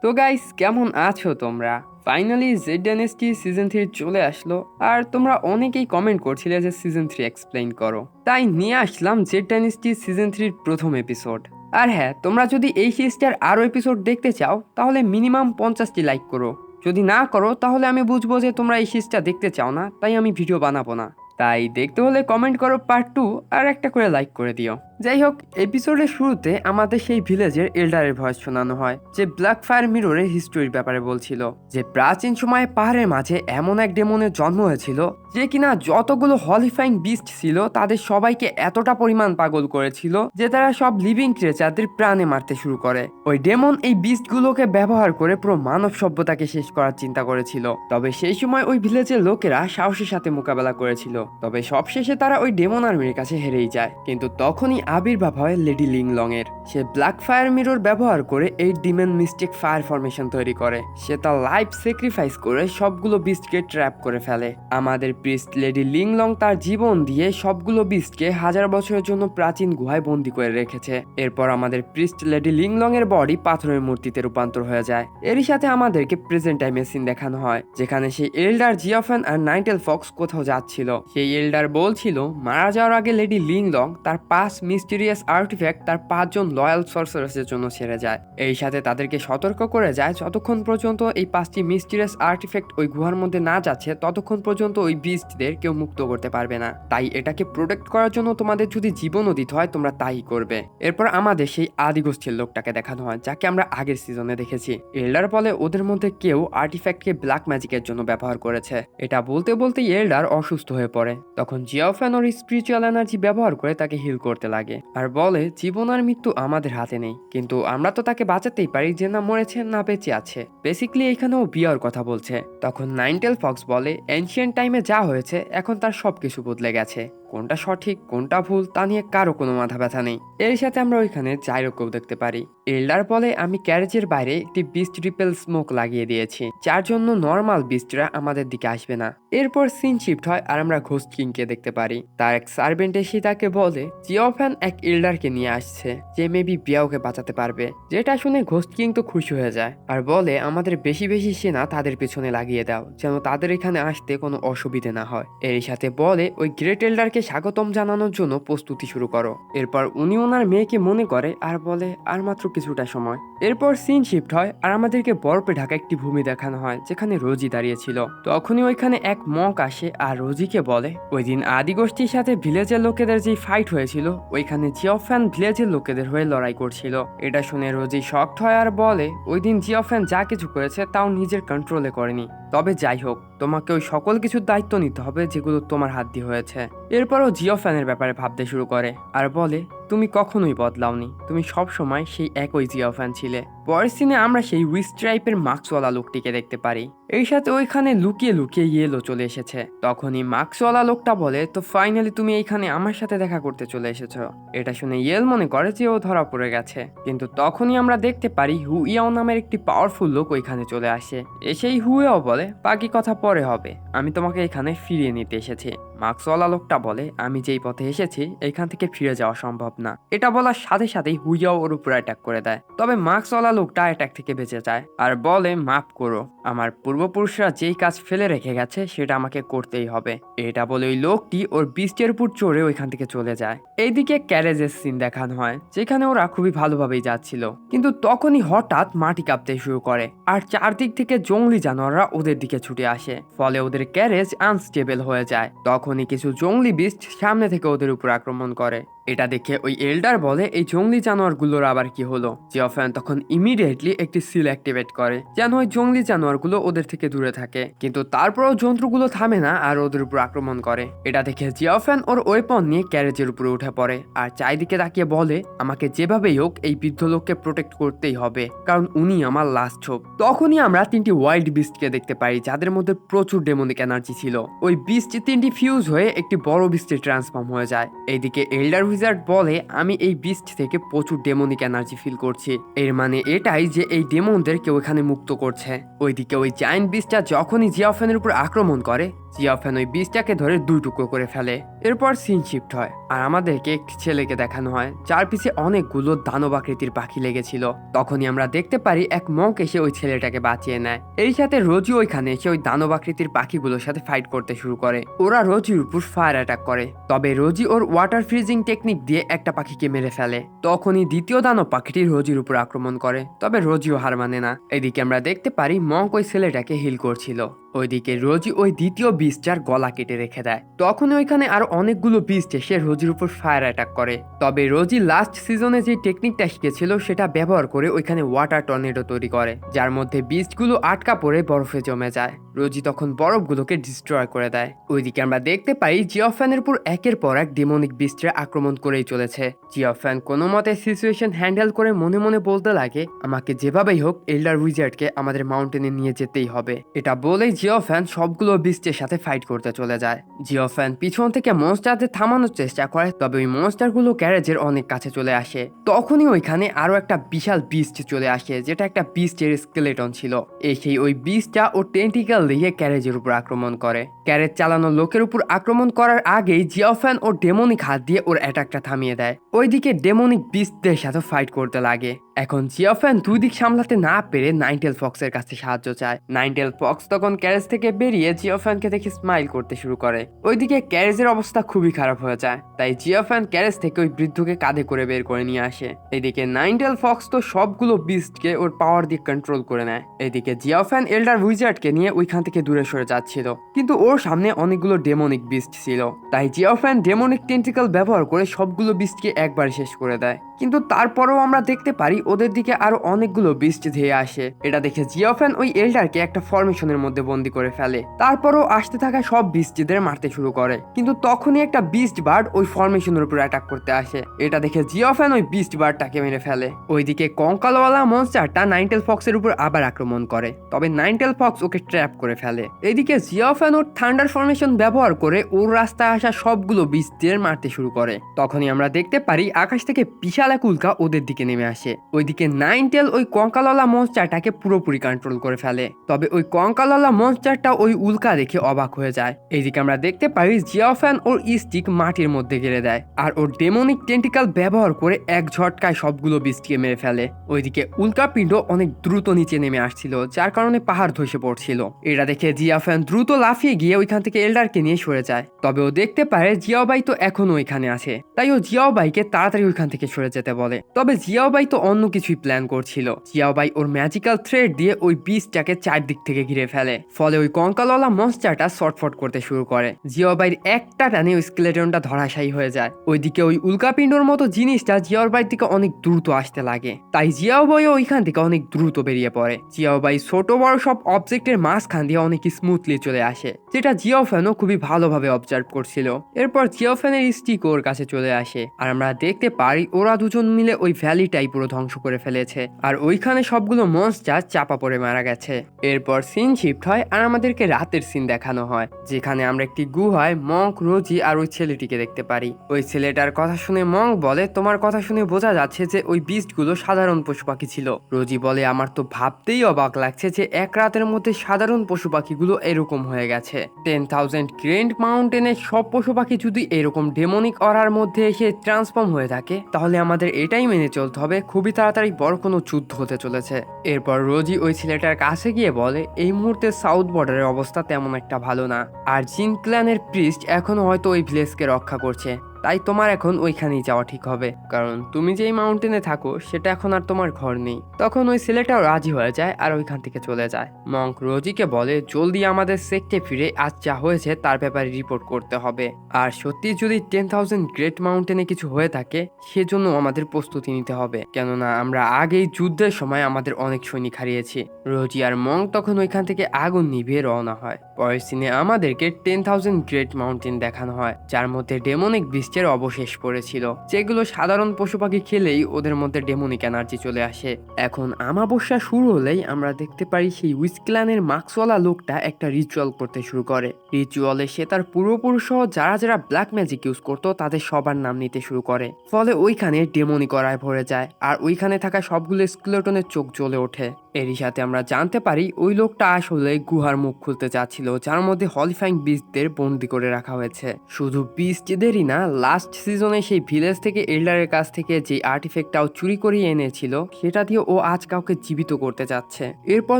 তো গাইস, কেমন আছো তোমরা? ফাইনালি জেড ডাইনেস্টি সিজন 3 চলে আসলো। আর তোমরা অনেকেই কমেন্ট করছিলে যে সিজন 3 এক্সপ্লেইন করো, তাই নিয়ে আসলাম জেড ডাইনেস্টি সিজন 3 প্রথম এপিসোড। আর হ্যাঁ, তোমরা যদি এই সিরিজটার আরও এপিসোড দেখতে চাও তাহলে মিনিমাম 50টি লাইক করো। যদি না করো তাহলে আমি বুঝবো যে তোমরা এই সিরিজটা দেখতে চাও না, তাই আমি ভিডিও বানাবো না। তাই দেখতে হলে কমেন্ট করো পার্ট 2 আর একটা করে লাইক করে দিও। যাই হোক, এপিসোডের শুরুতে আমাদের সেই ভিলেজের এল্ডারের ভয়েস শোনানো হয়, যে ব্ল্যাক ফায়ার মিররের হিস্টোরির ব্যাপারে বলছিল, যে প্রাচীন সময়ে পাহাড়ের মাঝে এমন এক ডেমনের জন্ম হয়েছিল যে কিনা যতগুলো হলিফাইং বিস্ট ছিল তাদের সবাইকে এতটা পরিমাণ পাগল করেছিল যে তারা সব লিভিং ক্রিয়েচারদের প্রাণে মারতে শুরু করে। ওই ডেমন এই বিস্টগুলোকে ব্যবহার করে পুরো মানব সভ্যতাকে শেষ করার চিন্তা করেছিল। তবে সেই সময় ওই ভিলেজের লোকেরা সাহসের সাথে মোকাবেলা করেছিল, তবে সবশেষে তারা ওই ডেমন আর্মির কাছে হেরেই যায়। কিন্তু তখনই আবির্ভাব হয় লেডি লিংলং এর। সে ব্ল্যাক ফায়ার মিরর ব্যবহার করে এই ডিমন মিস্টিক ফায়ার ফরমেশন তৈরি করে। সে তার লাইফ স্যাক্রিফাইস করে সবগুলো বিস্টকে ট্র্যাপ করে ফেলে। আমাদের প্রিস্ট লেডি লিংলং তার জীবন দিয়ে সবগুলো বিস্টকে 1000 বছরের জন্য প্রাচীন গুহায় বন্দি করে রেখেছে। এরপর আমাদের প্রিস্ট লেডি লিংলং এর বডি পাথরের মূর্তিতে রূপান্তর হয়ে যায়। এরই সাথে আমাদেরকে প্রেজেন্ট টাইমে সিন দেখানো হয়, যেখানে সেই এল্ডার জিওফেন আর নাইটেল ফক্স কোথাও যাচ্ছিল। সেই এল্ডার বলছিল মারা যাওয়ার আগে লেডি লিংলং তার 5 মিস্টিরিয়াস আর্টিফ্যাক্ট তার 5 জন লয়াল সর্সারার্সের জন্য ছেড়ে যায়। এই সাথে তাদেরকে সতর্ক করে যায় যতক্ষণ পর্যন্ত এই 5টি মিস্টিরিয়াস আর্টিফ্যাক্ট ওই গুহার মধ্যে না যাচ্ছে ততক্ষণ পর্যন্ত ওই বিস্টদের কেউ মুক্ত করতে পারবে না। তাই এটাকে প্রোটেক্ট করার জন্য তোমাদের যদি জীবনও দিতে হয় তোমরা তাই করবে। এরপর আমাদের সেই আদিগোষ্ঠীর লোকটাকে দেখানো হয়, যাকে আমরা আগের সিজনে দেখেছি। এল্ডার বলে ওদের মধ্যে কেউ আর্টিফ্যাক্টকে ব্ল্যাক ম্যাজিকের জন্য ব্যবহার করেছে। এটা বলতে বলতে এল্ডার অসুস্থ হয়ে পড়ে। তখন জিওফেন ওর স্পিরিচুয়াল এনার্জি ব্যবহার করে তাকে হিল করতে লাগে আর বলে জীবন আর মৃত্যু আমাদের হাতে নেই, কিন্তু আমরা তো তাকে বাঁচাতেই পারি, যে না মরেছে না বেঁচে আছে। বেসিক্যালি এখানেও বিয়ার কথা বলছে। তখন নাইনটেল ফক্স বলে এনশিয়েন্ট টাইমে যা হয়েছে এখন তার সবকিছু বদলে গেছে, কোনটা সঠিক কোনটা ভুল তা নিয়ে কারো কোনো মাথা ব্যথা নেই। এর সাথে আমরা ওইখানে জাইরোকেও দেখতে পারি। এল্ডার বলে আমি ক্যারেজের বাইরে একটি বিস্ট রিপেল স্মোক লাগিয়ে দিয়েছি, যার জন্য নর্মাল বিস্টরা আমাদের দিকে আসবে না। এরপর সিন শিফট হয় আর আমরা ঘোস্ট কিংকে দেখতে পারি। তার এক সার্ভেন্ট এসে তাকে বলে জিওফ্যান এক এল্ডারকে নিয়ে আসছে যে মেবি বিয়াওকে বাঁচাতে পারবে। যেটা শুনে ঘোস্ট কিং তো খুশি হয়ে যায় আর বলে আমাদের বেশি বেশি সেনা তাদের পেছনে লাগিয়ে দাও, যেন তাদের এখানে আসতে কোনো অসুবিধে না হয়। এর সাথে বলে ওই গ্রেট এল্ডারকে স্বাগতম জানানোর জন্য প্রস্তুতি শুরু করো। এরপর উনি ওনার মেয়েকে মনে করে আর বলে আর মাত্র কিছুটা সময়। এরপর সিন শিফট হয় আর আমাদেরকে বরফে ঢাকা একটি ভূমি দেখানো হয় যেখানে রোজি দাঁড়িয়েছিল। তখনই ওইখানে এক মক আসে আর রোজিকে বলে ওই দিন আদিগোষ্ঠীর সাথে ভিলেজের লোকেদের যে ফাইট হয়েছিল ওইখানে জিওফ্যান ভিলেজের লোকেদের হয়ে লড়াই করছিল। এটা শুনে রোজি শকড হয় আর বলে ওই দিন জিওফ্যান যা কিছু করেছে তাও নিজের কন্ট্রোলে করেনি। তবে যাই হোক, তোমাকে ওই সকল কিছুর দায়িত্ব নিতে হবে যেগুলো তোমার হাত দিয়ে হয়েছে। এরপরও জিওফ্যানের ব্যাপারে ভাবতে শুরু করে আর বলে তুমি কখনোই বদলাওনি, তুমি সব সময় সেই একই জিওফ্যান ছিলে। পরের সিনে আমরা সেই উইস টাইপের মাস্কওয়ালা লোকটিকে দেখতে পারি। এই সাথে ওইখানে লুকিয়ে লুকিয়ে ইয়েলো চলে এসেছে। তখনই মাস্কওয়ালা লোকটা বলে তো ফাইনালি তুমি এইখানে আমার সাথে দেখা করতে চলে এসেছো। এটা শুনে ইয়েল মনে করে যে ও ধরা পড়ে গেছে, কিন্তু তখনই আমরা দেখতে পারি হুইয়াও নামের একটি পাওয়ারফুল লোক ওইখানে চলে আসে। এসেই হুইয়াও বলে বাকি কথা পরে হবে, আমি তোমাকে এখানে ফিরিয়ে নিতে এসেছি। মাস্কওয়ালা লোকটা বলে আমি যেই পথে এসেছি এখান থেকে ফিরে যাওয়া সম্ভব না। এটা বলার সাথে সাথেই হুইয়াও ওর উপর অ্যাটাক করে দেয়। তবে মাস্কওয়ালা লোকটা অ্যাটাক থেকে বেঁচে যায় আর বলে মাফ করো, আমার পূর্বপুরুষরা যেই কাজ ফেলে রেখে গেছে সেটা আমাকে করতেই হবে। এটা বলে ওই লোকটি ওর বিস্টের উপর চড়ে ওইখান থেকে চলে যায়। এইদিকে ক্যারেজের সিন দেখানো হয় যেখানে ওরা খুবই ভালোভাবেই যাচ্ছিল, কিন্তু তখনই হঠাৎ মাটি কাঁপতে শুরু করে আর চারদিক থেকে জঙ্গলি জানোয়াররা ওদের দিকে ছুটে আসে। ফলে ওদের ক্যারেজ আনস্টেবল হয়ে যায়। তখনই কিছু জঙ্গলি বিস্ট সামনে থেকে ওদের উপর আক্রমণ করে। এটা দেখে ওই এল্ডার বলে এই জঙ্গলি জানোয়ারগুলোর আবার কি হলো। জিওফ্যান তখন ইমিডিয়েটলি একটি সিল অ্যাক্টিভেট করে যেন ওই জঙ্গলি জানোয়ারগুলো ওদের থেকে দূরে থাকে, কিন্তু তারপরেও জন্তুগুলো থামে না আর ওদের উপর আক্রমণ করে। এটা দেখে জিওফ্যান ওর ওয়েপন নিয়ে ক্যারেজের উপরে উঠে পড়ে আর চারিদিকে তাকিয়ে বলে আমাকে যেভাবেই হোক এই বৃদ্ধ লোককে প্রোটেক্ট করতেই হবে, কারণ উনি আমার লাস্ট হোপ। তখনই আমরা 3টি ওয়াইল্ড বিস্টকে দেখতে পাই যাদের মধ্যে প্রচুর ডেমনিক এনার্জি ছিল। ওই বিস্ট 3টি ফিউজ হয়ে একটি বড় বিস্টে ট্রান্সফর্ম হয়ে যায়। এইদিকে এল্ডার উইজার্ড বলে আমি এই বিস্ট থেকে প্রচুর ডেমনিক এনার্জি ফিল করছি। এর মানে এটাই যে এই ডেমনদের কেউ এখানে মুক্ত করছে। ওইদিকে ওই জায়ান্ট বিস্টটা যখনই জিওফেনের উপর আক্রমণ করে, জিওফেন ওই বিস্টটাকে ধরে 2 টুকরো করে ফেলে। এরপর সিন শিফট হয় আর আমাদেরকে একটি ছেলেকে দেখানো হয় যার পিছে অনেকগুলো দানব আকৃতির পাখি লেগেছিল। তখনই আমরা দেখতে পারি এক মঙ্ক এসে ওই ছেলেটাকে বাঁচিয়ে নেয়। এই সাথে রোজি ওইখানে এসে ওই দানব আকৃতির পাখিগুলোর সাথে ফাইট করতে শুরু করে। ওরা রোজির উপর ফায়ার অ্যাটাক করে, তবে রোজি ওর ওয়াটার ফ্রিজিং টেকনিক দিয়ে একটা পাখিকে মেরে ফেলে। তখনই দ্বিতীয় দানব পাখিটি রোজির উপর আক্রমণ করে, তবে রোজিও হার মানে না। এদিকে আমরা দেখতে পারি মঙ্ক ওই ছেলেটাকে হিল করছিল। ওইদিকে রোজি ওই দ্বিতীয় বিস্টটার গলা কেটে রেখে দেয়। তখন ওইখানে আরো অনেকগুলো বিস্ট এসে রোজির উপর ফায়ার অ্যাটাক করে, তবে রোজি লাস্ট সিজনে যে টেকনিকটা শিখেছিল সেটা ব্যবহার করে ওইখানে ওয়াটার টর্নেডো তৈরি করে, যার মধ্যে বিস্টগুলো আটকা পড়ে বরফে জমে যায়। রোজি তখন বরফগুলোকে ডিস্ট্রয় করে দেয়। ওইদিকে আমরা দেখতে পাই জিওফ্যানের উপর একের পর এক ডেমনিক বিস্টরা আক্রমণ করেই চলেছে। জিওফ্যান কোনো মতে সিচুয়েশন হ্যান্ডেল করে মনে মনে বলতে লাগে আমাকে যেভাবেই হোক এল্ডার উইজার্ডকে আমাদের মাউন্টেনে নিয়ে যেতেই হবে। এটা বলেই জিওফ্যান সবগুলো বিস্টের সাথে ফাইট করতে চলে যায়। জিওফ্যান পিছন থেকে মনস্টারদের থামানোর চেষ্টা করে, তবে ওই মনস্টারগুলো ক্যারেজের অনেক কাছে চলে আসে। তখনই ওইখানে আরো একটা বিশাল বিস্ট চলে আসে, যেটা একটা বিস্টের স্কেলেটন ছিল। এসেই ওই বিস্টটা ও টেন্টিক্যাল দিয়ে ক্যারেজের উপর আক্রমণ করে। ক্যারেজ চালানো লোকের উপর আক্রমণ করার আগেই জিওফ্যান ও ডেমনিক হাত দিয়ে ওর অ্যাটাকটা থামিয়ে দেয়। ওইদিকে ডেমনিক বিস্টদের সাথে ফাইট করতে লাগে। এখন জিওফ্যান দুই দিক সামলাতে না পেরে নাইনটেল ফক্সের কাছে সাহায্য চায়। নাইনটেল ফক্স তখন ক্যারেজ থেকে বেরিয়ে জিওফ্যানকে দেখে স্মাইল করতে শুরু করে। ওইদিকে ক্যারেজের অবস্থা খুবই খারাপ হয়ে যায়, তাই জিওফ্যান ক্যারেজ থেকে ওই বৃদ্ধকে কাঁধে করে বের করে নিয়ে আসে। এদিকে নাইনটেল ফক্স তো সবগুলো বিস্টকে ওর পাওয়ার দিয়ে কন্ট্রোল করে নেয়। এদিকে জিওফ্যান এল্ডার উইজার্ডকে নিয়ে ওইখান থেকে দূরে সরে যাচ্ছিল, কিন্তু ওর সামনে অনেকগুলো ডেমনিক বিস্ট ছিল। তাই জিওফ্যান ডেমনিক টেন্টিকল ব্যবহার করে সবগুলো বিস্টকে একবার শেষ করে দেয়। কিন্তু তারপরেও আমরা দেখতে পারি ওদের দিকে আরো অনেকগুলো বিস্ট ধেয়ে আসে। এটা দেখে জিওফ্যান ওই এল্ডারকে একটা ফরমেশনের মধ্যে বন্দি করে ফেলে। তারপরও আসতে থাকা সব বিস্টদের মারতে শুরু করে, কিন্তু তখনই একটা বিস্ট বার্ড ওই ফরমেশনের উপর অ্যাটাক করতে আসে। এটা দেখে জিওফ্যান ওই বিস্ট বার্ডটাকে মেরে ফেলে। ওইদিকে কঙ্কালওয়ালা মনস্টারটা নাইনটেল ফক্সের উপর আবার আক্রমণ করে, তবে নাইনটেল ফক্স ওকে ট্র্যাপ করে ফেলে। এদিকে জিওফ্যান ওর থান্ডার ফরমেশন ব্যবহার করে ওর রাস্তায় আসা সবগুলো বিস্টদের মারতে শুরু করে। তখনই আমরা দেখতে পারি আকাশ থেকে বিশাল এক উল্কা ওদের দিকে নেমে আসে। ওইদিকে নাইনটেল ওই কঙ্কালওয়ালা মনস্টারটাকে পুরোপুরি কন্ট্রোল করে ফেলে, তবে ওই কঙ্কালওয়ালা মনস্টারটা ওই উল্কা দেখে অবাক হয়ে যায়। এইদিকে আমরা দেখতে পারি জিওফ্যান ওর স্টিক মাটির মধ্যে গেড়ে দেয় আর ওর ডেমনিক টেন্টিক্যাল ব্যবহার করে এক ঝটকায় সবগুলো বিস্টকে মেরে ফেলে। ওইদিকে উল্কাপিণ্ড অনেক দ্রুত নিচে নেমে আসছিল, যার কারণে পাহাড় ধসে পড়ছিল। এটা দেখে জিওফ্যান দ্রুত লাফিয়ে গিয়ে ওইখান থেকে এল্ডারকে নিয়ে সরে যায়, তবে ও দেখতে পারে জিয়াওবাই তো এখনো ওইখানে আছে, তাই ও জিয়াওবাইকে তাড়াতাড়ি ওইখান থেকে সরে যেতে বলে। তবে জিয়াওবাই তো অন্য কিছুই প্ল্যান করছিল। জিয়াওবাই ওর ম্যাজিক্যাল থ্রেড দিয়ে ওই বিস্টটাকে চারদিক থেকে ঘিরে ফেলে, ফলে ওই কঙ্কালওয়ালা মনস্টারটা শর্টফট করতে শুরু করে। জিয়াওবাইর একটা টানে ওই স্কেলেটনটা ধরাশায়ী হয়ে যায়। ওইদিকে ওই উল্কাপিণ্ডর মতো জিনিসটা জিয়াওবাইয়ের দিকে অনেক দ্রুত আসতে লাগে, তাই জিয়াওবাইও ওইখান থেকে অনেক দ্রুত বেরিয়ে পড়ে। জিয়াওবাই ছোট বড় সব অবজেক্টের মাঝখান দিয়ে অনেক স্মুথলি চলে আসে, যেটা জিওফ্যানও খুবই ভালোভাবে অবজার্ভ করছিল। এরপর জিওফ্যানের স্টিক ওর কাছে চলে আসে আর আমরা দেখতে পারি ওরা দুজন মিলে ওই ভ্যালিটাই পুরো ধ্বংস করে ফেলেছে আর ওইখানে সবগুলো মনস্টার চাপা পড়ে মারা গেছে। এরপর সিন শিফট হয় আর আমাদেরকে রাতের সিন দেখানো হয়, যেখানে আমরা একটি গুহায় মঙ্ক, রোজি আর ওই ছেলেটিকে দেখতে পারি। ওই ছেলেটার কথা শুনে মঙ্ক বলে তোমার কথা শুনে বোঝা যাচ্ছে যে ওই বিস্টগুলো সাধারণ পশু পাখি ছিল। রোজি বলে আমার তো ভাবতেই অবাক লাগছে যে এক রাতের মধ্যে সাধারণ পশু পাখিগুলো এরকম হয়ে গেছে। 10,000 গ্রেন্ড মাউন্টেনের সব পশু পাখি যদি এরকম ডেমনিক অরার মধ্যে এসে ট্রান্সফর্ম হয়ে থাকে, তাহলে আমাদের এটাই মেনে চলতে হবে খুবই তাড়াতাড়ি বড় কোনো যুদ্ধ হতে চলেছে। এরপর রোজি ওই ছেলেটার কাছে গিয়ে বলে এই মুহূর্তে সাউথ বর্ডারের অবস্থা তেমন একটা ভালো না, আর জিন ক্ল্যানের প্রিস্ট এখনো হয়তো ওই ভিলেজকে রক্ষা করছে, তাই তোমার এখন ওইখানেই যাওয়া ঠিক হবে, কারণ তুমি যেই মাউন্টেনে থাকো সেটা এখন আর তোমার ঘর নেই। তখন ওই ছেলেটাও রাজি হয়ে যায় আর ওইখান থেকে চলে যায়। মঙ্ক রোজিকে বলে জলদি আমাদের সেক্টে ফিরে আজ যা হয়েছে তার ব্যাপারে রিপোর্ট করতে হবে, আর সত্যি যদি 10,000 গ্রেট মাউন্টেনে কিছু হয়ে থাকে সেজন্য আমাদের প্রস্তুতি নিতে হবে, কেননা আমরা আগেই যুদ্ধের সময় আমাদের অনেক সৈনিক হারিয়েছি। রোজি আর মঙ্ক তখন ওইখান থেকে আগুন নিভিয়ে রওনা হয়। পরের সিনে আমাদেরকে 10,000 গ্রেট মাউন্টেন দেখানো হয়, যার মধ্যে ডেমনিক বিস্টের অবশেষ পড়েছিল, যেগুলো সাধারণ পশু পাখি খেলেই ওদের মধ্যে ডেমনিক এনার্জি চলে আসে। এখন আমাবস্যা শুরু হলেই আমরা দেখতে পারি সেই উইসক্ল্যানের মাস্কওয়ালা লোকটা একটা রিচুয়াল করতে শুরু করে। রিচুয়ালে সে তার পূর্বপুরুষ সহ যারা যারা ব্ল্যাক ম্যাজিক ইউজ করতো তাদের সবার নাম নিতে শুরু করে। ফলে ওইখানে ডেমনিক অরায় ভরে যায়, আর ওইখানে থাকা সবগুলো স্কেলেটনের চোখ জ্বলে ওঠে। এরই সাথে আমরা জানতে পারি ওই লোকটা আসলে গুহার মুখ খুলতে চাচ্ছিল, যার মধ্যে হলিফাইং বিস্টদের বন্দি করে রাখা হয়েছে। শুধু বিস্টদেরই না, লাস্ট সিজনে সেই ভিলেজ থেকে এল্ডারের কাছ থেকে যে আর্টিফ্যাক্টটাও চুরি করিয়ে এনেছিল সেটা দিয়ে ও আজ কাউকে জীবিত করতে যাচ্ছে। এরপর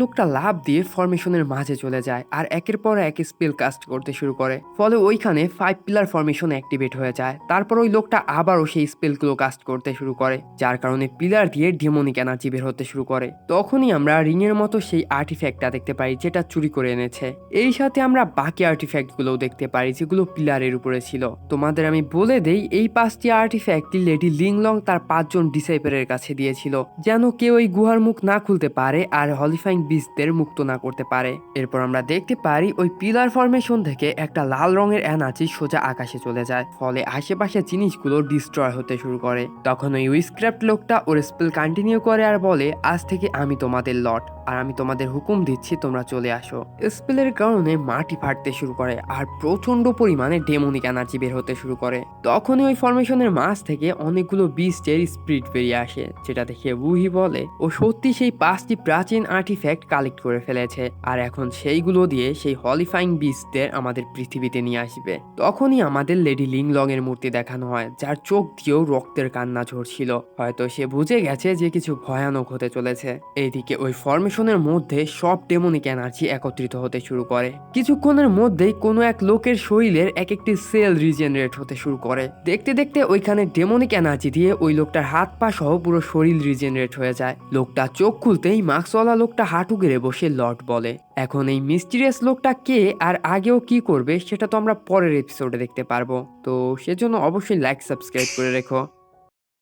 লোকটা লাফ দিয়ে ফরমেশনের মাঝে চলে যায় আর একের পর এক স্পেল কাস্ট করতে শুরু করে। ফলে ওইখানে 5 পিলার ফরমেশন অ্যাক্টিভেট হয়ে যায়। তারপর ওই লোকটা আবারও সেই স্পেলগুলো কাস্ট করতে শুরু করে, যার কারণে পিলার দিয়ে ডেমনিক এনার্জি বের হতে শুরু করে। তখনই আমরা রিং এর মতো সেই আর্টিফ্যাক্টটা দেখতে পাই যেটা চুরি করে এনেছে। এই সাথে আমরা বাকি আর্টিফ্যাক্ট গুলোও দেখতে পারি যেগুলো পিলারের উপরে ছিল। তোমাদের আমি বলে দেই, এই 5টি আর্টিফ্যাক্টটি লেডি লিংলং তার 5 জন ডিসাইপেলের কাছে দিয়েছিল, যেন কেউ এই গুহার মুখ না খুলতে পারে আর হলিফাইং বিস্টদের মুক্ত না করতে পারে। এরপর আমরা দেখতে পারি ওই পিলার ফরমেশন থেকে একটা লাল রঙের এনার্জি সোজা আকাশে চলে যায়, ফলে আশেপাশে জিনিসগুলো ডিস্ট্রয় হতে শুরু করে। তখন ওই উইসক্রাফট লোকটা ওর স্পেল কন্টিনিউ করে আর বলে, আজ থেকে আমি তোমাদের লর্ড, আর আমি তোমাদের হুকুম দিচ্ছি তোমরা চলে আসো। স্পেলের কারণে মাটি ফাটতে শুরু করে আর প্রচন্ড পরিমাণে ডেমনিক এনার্জি বের হতে শুরু করে। তখনই ওই ফরমেশনের মাঝ থেকে অনেকগুলো বিস্টের স্পিরিট বেরিয়ে আসে, যেটা দেখে উহি বলে ও সত্যি সেই 5টি প্রাচীন আর্টিফ্যাক্ট কালেক্ট করে ফেলেছে, আর এখন সেইগুলো দিয়ে সেই হলিফাইং বিস্টদের আমাদের পৃথিবীতে নিয়ে আসবে। তখনই আমাদের লেডি লিংলং এর মূর্তি দেখানো হয়, যার চোখ দিয়েও রক্তের কান্না ঝরছিল। হয়তো সে বুঝে গেছে যে কিছু ভয়ানক হতে চলেছে। এইদিকে ওই ফরমেশনের মধ্যে সব ডেমনিক এনার্জি একত্রিত হতে শুরু করে। কিছুক্ষণের মধ্যেই কোনো এক লোকের শরীরের এক একটি সেল রিজেনারেট হতে শুরু করে। দেখতে দেখতে ওইখানে ডেমনিক এনার্জি দিয়ে ওই লোকটার হাত পা সহ পুরো শরীর রিজেনারেট হয়ে যায়। লোকটা চোখ খুলতেই মাস্কওয়ালা লোকটা হাঁটু গেড়ে বসে লর্ড বলে। এখন এই মিস্টিরিয়াস লোকটা কে আর আগেও কি করবে সেটা তো আমরা পরের এপিসোডে দেখতে পারবো। তো সেজন্য অবশ্যই লাইক সাবস্ক্রাইব করে রেখো।